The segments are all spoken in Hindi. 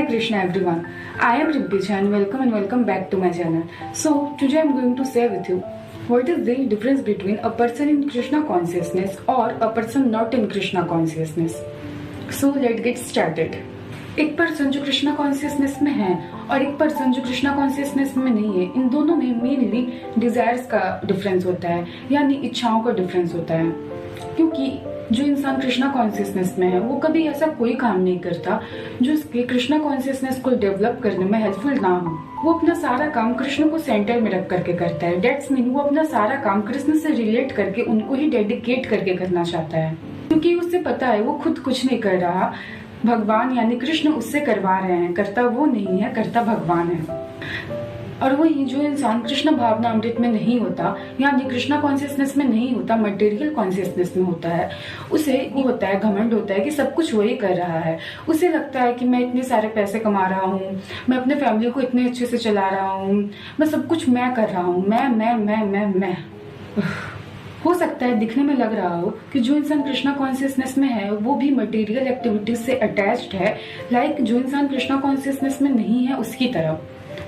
Krishna everyone. I am Ribbija and welcome back to my channel. So today I am going to share with you what is the difference between a person in Krishna consciousness or a person not in Krishna consciousness. So let's get started. एक पर्सन जो कृष्णा कॉन्शियसनेस में है और एक पर्सन जो कृष्णा कॉन्शियसनेस में नहीं है, इन दोनों में मेनली डिजायर्स का डिफरेंस होता है, यानी इच्छाओं का डिफरेंस होता है। क्योंकि जो इंसान कृष्णा कॉन्शियसनेस में है वो कभी ऐसा कोई काम नहीं करता जो उसके कृष्णा कॉन्शियसनेस को डेवलप करने में हेल्पफुल ना हो। वो अपना सारा काम कृष्ण को सेंटर में रख करके करता है। डेट्स मीन वो अपना सारा काम कृष्ण से रिलेट करके उनको ही डेडिकेट करके करना चाहता है, क्योंकि उसे पता है वो खुद कुछ नहीं कर रहा, भगवान यानी कृष्ण उससे करवा रहे हैं। करता वो नहीं है, करता भगवान है। और वही जो इंसान कृष्ण भावना अमृत में नहीं होता, यानी कृष्णा कॉन्शियसनेस में नहीं होता, मटेरियल कॉन्शियसनेस में होता है, उसे ये होता है, घमंड होता है कि सब कुछ वही कर रहा है। उसे लगता है कि मैं इतने सारे पैसे कमा रहा हूँ, मैं अपने फैमिली को इतने अच्छे से चला रहा हूँ, मैं सब कुछ मैं कर रहा हूँ, मैं। हो सकता है दिखने में लग रहा हो कि जो इंसान कृष्णा कॉन्शियसनेस में है वो भी मटेरियल एक्टिविटीज से अटैच्ड है, लाइक जो इंसान कृष्णा कॉन्शियसनेस में नहीं है उसकी तरह,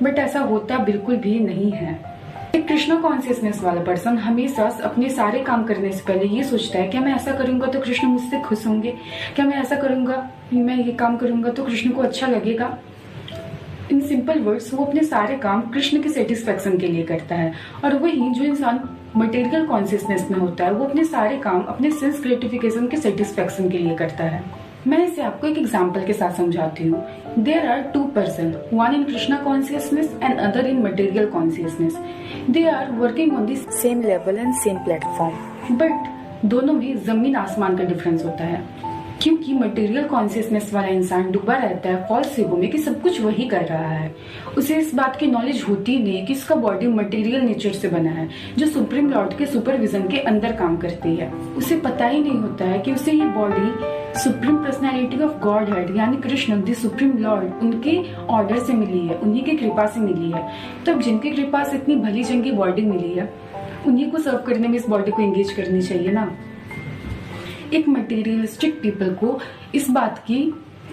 बट ऐसा होता बिल्कुल भी नहीं है। एक कृष्णा कॉन्शियसनेस वाला पर्सन हमेशा अपने सारे काम करने से पहले ये सोचता है क्या मैं ऐसा करूंगा तो कृष्ण मुझसे खुश होंगे, क्या मैं ऐसा करूंगा, मैं ये काम करूंगा तो कृष्ण को अच्छा लगेगा। इन सिंपल वर्ड्स वो अपने सारे काम कृष्ण के सेटिस्फेक्शन के लिए करता है। और वही जो इंसान मटेरियल कॉन्शियसनेस में होता है वो अपने सारे काम अपने सेंस ग्रेटिफिकेशन के सेटिस्फेक्शन के लिए करता है। मैं इसे आपको एक एग्जांपल के साथ समझाती हूँ। There are two person, one in Krishna consciousness and other in material consciousness. They are working on the same level and same platform, but दोनों में जमीन आसमान का डिफरेंस होता है। क्योंकि मटेरियल कॉन्शियसनेस वाला इंसान डूबा रहता है फॉल्स ईगो में कि सब कुछ वही कर रहा है। उसे इस बात की नॉलेज होती नहीं कि इसका बॉडी मटेरियल नेचर से बना है जो सुप्रीम लॉर्ड के सुपरविजन के अंदर काम करती है। उसे पता ही नहीं होता है कि उसे ये body supreme personality of God head यानी कृष्ण द सुप्रीम लॉर्ड उनके ऑर्डर से मिली है, उन्हीं की कृपा से मिली है। तब जिनकी कृपा से इतनी भली चंगी बॉडी मिली है उन्हीं को सर्व करने में इस बॉडी को एंगेज करनी चाहिए ना। एक मटेरियलिस्टिक पीपल को इस बात की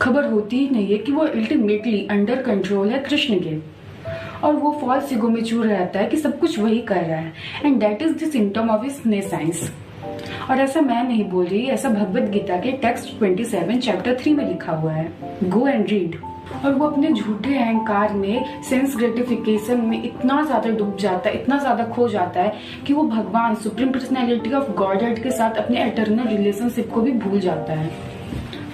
खबर होती ही नहीं है कि वो अल्टीमेटली अंडर कंट्रोल है कृष्ण के, और वो फॉल्स ईगो में चूर रहता है कि सब कुछ वही कर रहा है, and that is the symptom of his nescience. और ऐसा मैं नहीं बोल रही, ऐसा भगवत गीता के टेक्स्ट 27 चैप्टर 3 में लिखा हुआ है। Go and read. और वो अपने झूठे अहंकार में, सेंस ग्रेटिफिकेशन में इतना ज्यादा डूब जाता है, इतना ज्यादा खो जाता है कि वो भगवान supreme personality of God head के साथ अपने एटर्नल रिलेशनशिप को भी भूल जाता है।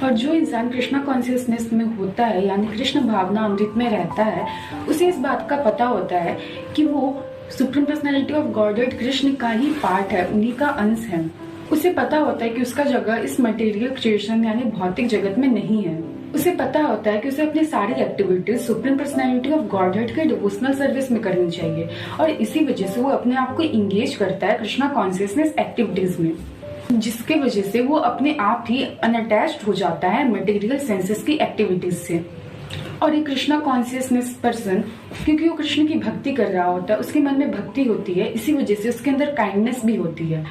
और जो इंसान कृष्णा कॉन्शियसनेस में होता है यानी कृष्ण भावना अमृत में रहता है, उसे इस बात का पता होता है कि वो supreme personality of God head Krishna का ही पार्ट है, उन्हीं का अंश है। उसे पता होता है कि उसका जगह इस मटेरियल क्रिएशन यानी भौतिक जगत में नहीं है। उसे पता होता है कि उसे अपनी सारी activities supreme personality of God head के डिवोशनल सर्विस में करनी चाहिए, और इसी वजह से वो अपने आप को इंगेज करता है कृष्णा कॉन्शियसनेस एक्टिविटीज में, जिसके वजह से वो अपने आप ही अनअटैच्ड हो जाता है मटेरियल सेंसेस की एक्टिविटीज से। और ये कृष्णा कॉन्शियसनेस पर्सन, क्योंकि वो कृष्ण की भक्ति कर रहा होता है, उसके मन में भक्ति होती है, इसी वजह से उसके अंदर काइंडनेस भी होती है,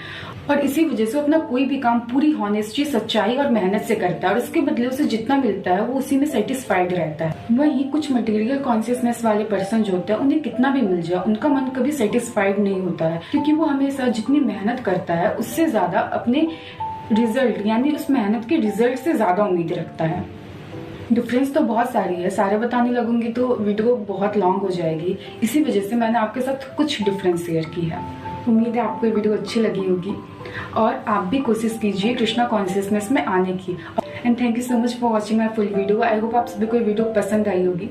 और इसी वजह से वो अपना कोई भी काम पूरी हॉनेस्टी, सच्चाई और मेहनत से करता है, और उसके बदले उसे जितना मिलता है वो उसी में सेटिस्फाइड रहता है। वहीं कुछ मटेरियल कॉन्शियसनेस वाले पर्सन जो होते हैं उन्हें कितना भी मिल जाए उनका मन कभी सेटिस्फाइड नहीं होता है, क्योंकि वो हमेशा जितनी मेहनत करता है उससे ज्यादा अपने रिजल्ट यानी उस मेहनत के रिजल्ट से ज्यादा उम्मीद रखता है। डिफरेंस तो बहुत सारी है, सारे बताने लगूंगी तो वीडियो बहुत लॉन्ग हो जाएगी, इसी वजह से मैंने आपके साथ कुछ डिफरेंस शेयर की है। उम्मीद है आपको ये वीडियो अच्छी लगी होगी और आप भी कोशिश कीजिए कृष्णा कॉन्शियसनेस में आने की। And thank you so much for watching my full video. I hope आप सभी को वीडियो पसंद आई होगी,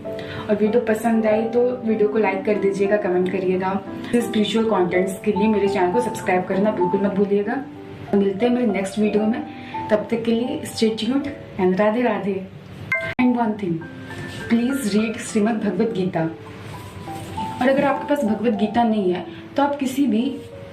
और वीडियो पसंद आई तो वीडियो को लाइक कर दीजिएगा, कमेंट करिएगा। स्पिरिचुअल कॉन्टेंट्स के लिए मेरे चैनल को सब्सक्राइब करना बिल्कुल मत भूलिएगा। मिलते हैं मेरे नेक्स्ट वीडियो में, तब तक के लिए stay tuned and Radhe Radhe. And one thing, please read Shrimad Bhagavad Gita. और अगर आपके पास भगवत गीता नहीं है तो आप किसी भी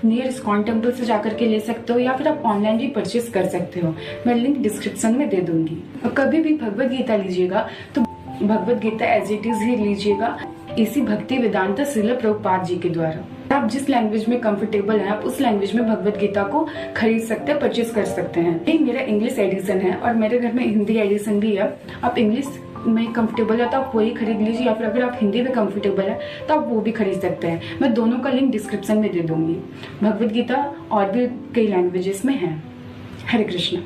नियर इस्कॉन टेम्पल से जाकर के ले सकते हो, या फिर आप ऑनलाइन भी परचेज कर सकते हो। मैं लिंक डिस्क्रिप्शन में दे दूंगी। और कभी भी भगवत गीता लीजिएगा तो Bhagavad Gita as it is ही लीजिएगा, इसी भक्ति वेदांता श्रील प्रभुपाद जी के द्वारा। आप जिस लैंग्वेज में कंफर्टेबल हैं आप उस लैंग्वेज में भगवत गीता को खरीद सकते हैं, परचेज कर सकते हैं। ये मेरा इंग्लिश एडिशन है और मेरे घर में हिंदी एडिशन भी है। आप इंग्लिश में कंफर्टेबल है तो आप वही खरीद लीजिए, या फिर अगर आप हिंदी में कंफर्टेबल है तो आप वो भी खरीद सकते हैं। मैं दोनों का लिंक डिस्क्रिप्शन में दे दूंगी। भगवद गीता और भी कई लैंग्वेजेस में है। हरे कृष्णा।